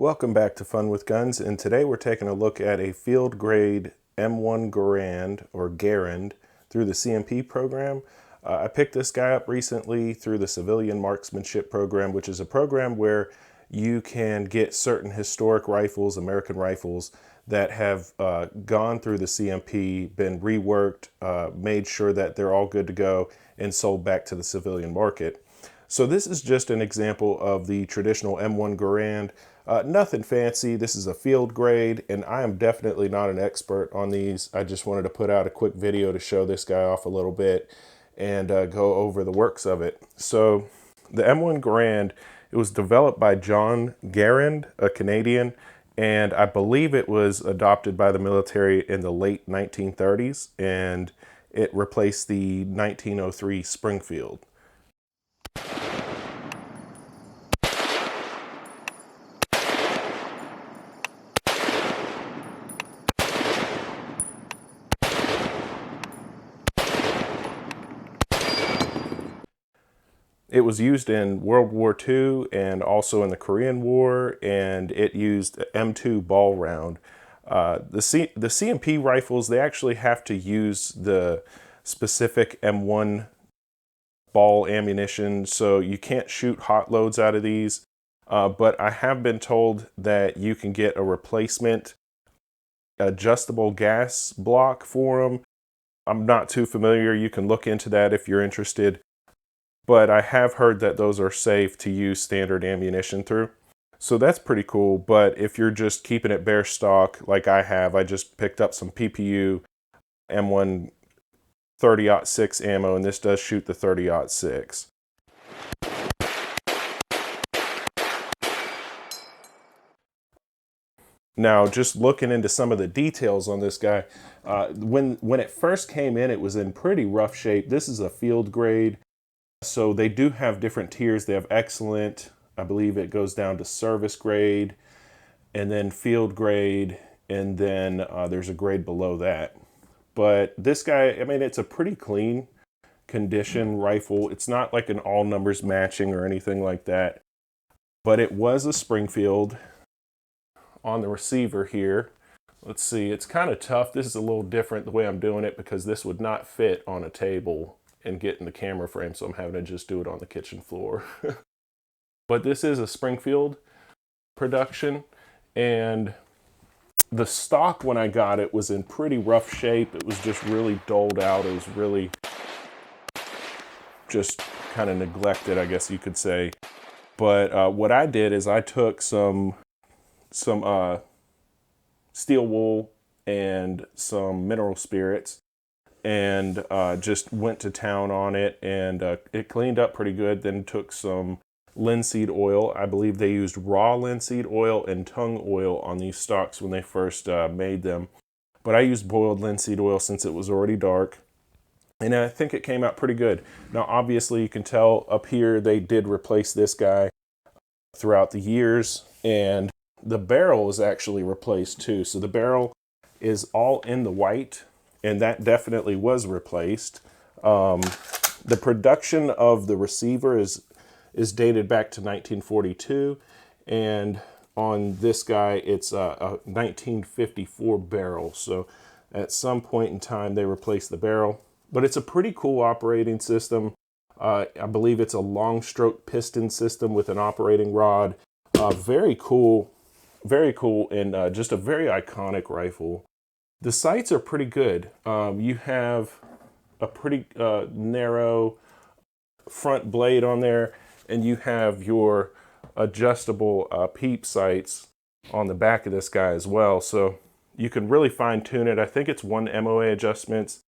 Welcome back to Fun with Guns, and today we're taking a look at a field grade M1 Garand or Garand through the CMP program. I picked this guy up recently through the Civilian Marksmanship program, which is a program where you can get certain historic rifles, American rifles, that have gone through the CMP, been reworked, made sure that they're all good to go, and sold back to the civilian market. So this is just an example of the traditional M1 Garand. Nothing fancy. This is a field grade, and I am definitely not an expert on these. I just wanted to put out a quick video to show this guy off a little bit and go over the works of it. So the M1 Garand, it was developed by M1 Garand, a Canadian, and I believe it was adopted by the military in the late 1930s, and it replaced the 1903 Springfield. It was used in World War II and also in the Korean War, and it used M2 ball round. The CMP rifles, they actually have to use the specific M1 ball ammunition, so you can't shoot hot loads out of these. But I have been told that you can get a replacement adjustable gas block for them. I'm not too familiar. You can look into that if you're interested. But I have heard that those are safe to use standard ammunition through. So that's pretty cool. But if you're just keeping it bare stock, like I have, I just picked up some PPU M1 30-06 ammo, and this does shoot the 30-06. Now, just looking into some of the details on this guy, when it first came in, it was in pretty rough shape. This is a field grade. So they do have different tiers. They have excellent, I believe it goes down to service grade, and then field grade, and then there's a grade below that. But this guy, I mean, it's a pretty clean condition rifle. It's not like an all numbers matching or anything like that. But it was a Springfield on the receiver here. Let's see, it's kind of tough. This is a little different the way I'm doing it because this would not fit on a table and get in the camera frame, so I'm having to just do it on the kitchen floor. But this is a Springfield production, and the stock when I got it was in pretty rough shape. It was just really doled out. It was really just kind of neglected, I guess you could say. But what I did is I took some steel wool and some mineral spirits and just went to town on it, and it cleaned up pretty good. Then took some linseed oil. I believe they used raw linseed oil and tung oil on these stocks when they first made them. But I used boiled linseed oil since it was already dark, and I think it came out pretty good. Now, obviously, you can tell up here they did replace this guy throughout the years, and the barrel is actually replaced too. So the barrel is all in the white, and that definitely was replaced. The production of the receiver is dated back to 1942, and on this guy it's a 1954 barrel. So at some point in time they replaced the barrel, but it's a pretty cool operating system. I believe it's a long stroke piston system with an operating rod. Very cool, and just a very iconic rifle. The sights are pretty good. You have a pretty narrow front blade on there, and you have your adjustable peep sights on the back of this guy as well. So you can really fine tune it. I think it's 1 MOA adjustments.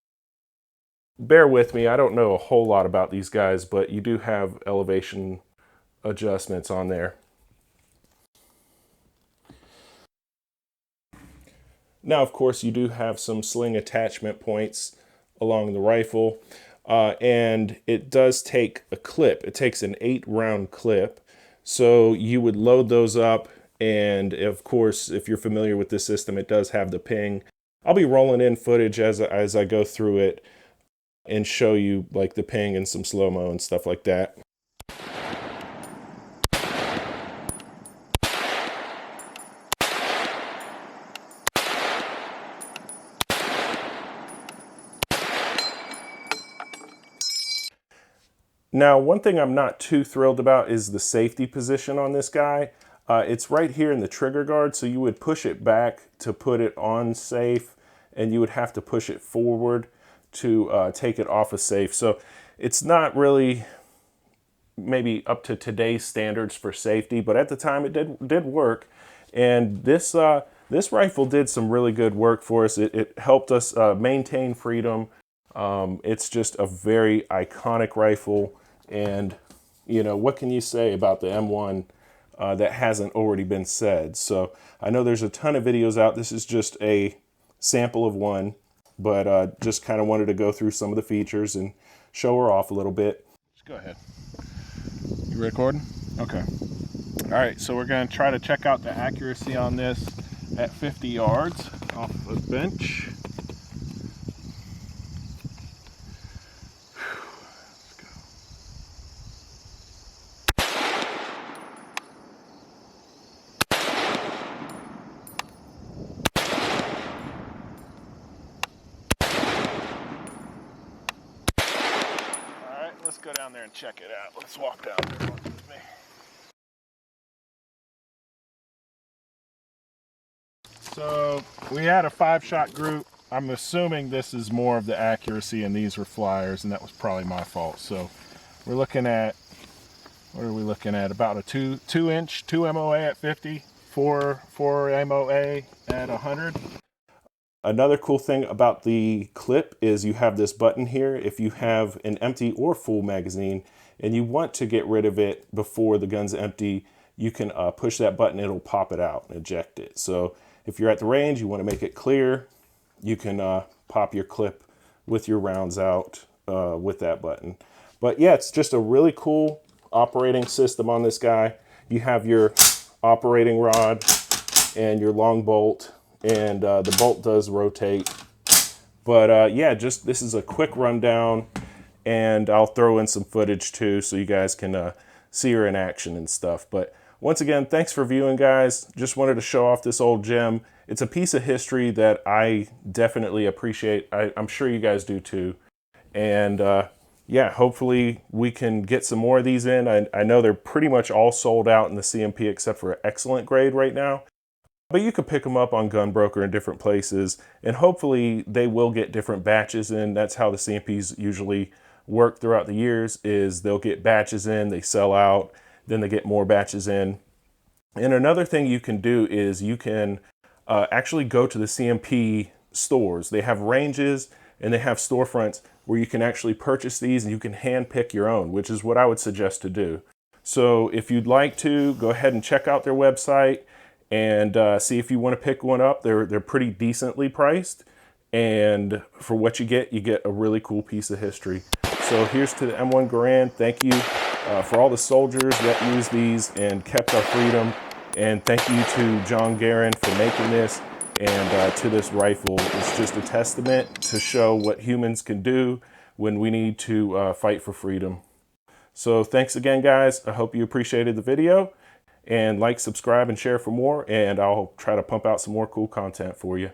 Bear with me, I don't know a whole lot about these guys, but you do have elevation adjustments on there. Now, of course, you do have some sling attachment points along the rifle, and it does take a clip. It takes an 8-round clip, so you would load those up, and of course, if you're familiar with this system, it does have the ping. I'll be rolling in footage as I go through it and show you like the ping and some slow-mo and stuff like that. Now, one thing I'm not too thrilled about is the safety position on this guy. It's right here in the trigger guard, so you would push it back to put it on safe, and you would have to push it forward to take it off of safe. So it's not really maybe up to today's standards for safety, but at the time it did work. And this rifle did some really good work for us. It helped us maintain freedom. It's just a very iconic rifle, and you know, what can you say about the M1 that hasn't already been said? So I know there's a ton of videos out. This is just a sample of one, but just kind of wanted to go through some of the features and show her off a little bit. Just go ahead. You recording? Okay. All right, so we're going to try to check out the accuracy on this at 50 yards off the bench. Let's go. All right, let's go down there and check it out. Let's walk down there with me. So we had a 5-shot group. I'm assuming this is more of the accuracy, and these were flyers, and that was probably my fault. So we're looking at, what are we looking at? About a 2-inch, 2 MOA at 50, 4 MOA at 100. Another cool thing about the clip is you have this button here. If you have an empty or full magazine and you want to get rid of it before the gun's empty, you can push that button, it'll pop it out and eject it. So if you're at the range, you want to make it clear, you can pop your clip with your rounds out with that button. But yeah, it's just a really cool operating system on this guy. You have your operating rod and your long bolt, and the bolt does rotate. But yeah, just this is a quick rundown, and I'll throw in some footage too so you guys can see her in action and stuff. But once again, thanks for viewing, guys. Just wanted to show off this old gem. It's a piece of history that I definitely appreciate. I'm sure you guys do too. And yeah, hopefully we can get some more of these in. I know they're pretty much all sold out in the CMP except for excellent grade right now. But you could pick them up on Gunbroker in different places, and hopefully they will get different batches in. That's how the CMPs usually work throughout the years, is they'll get batches in, they sell out, then they get more batches in. And another thing you can do is you can actually go to the CMP stores. They have ranges and they have storefronts where you can actually purchase these, and you can hand pick your own, which is what I would suggest to do. So if you'd like to, go ahead and check out their website and see if you want to pick one up. They're pretty decently priced, and for what you get a really cool piece of history. So here's to the M1 Garand. Thank you for all the soldiers that used these and kept our freedom. And thank you to John Garand for making this, and to this rifle. It's just a testament to show what humans can do when we need to fight for freedom. So thanks again, guys. I hope you appreciated the video, and like, subscribe, and share for more, and I'll try to pump out some more cool content for you.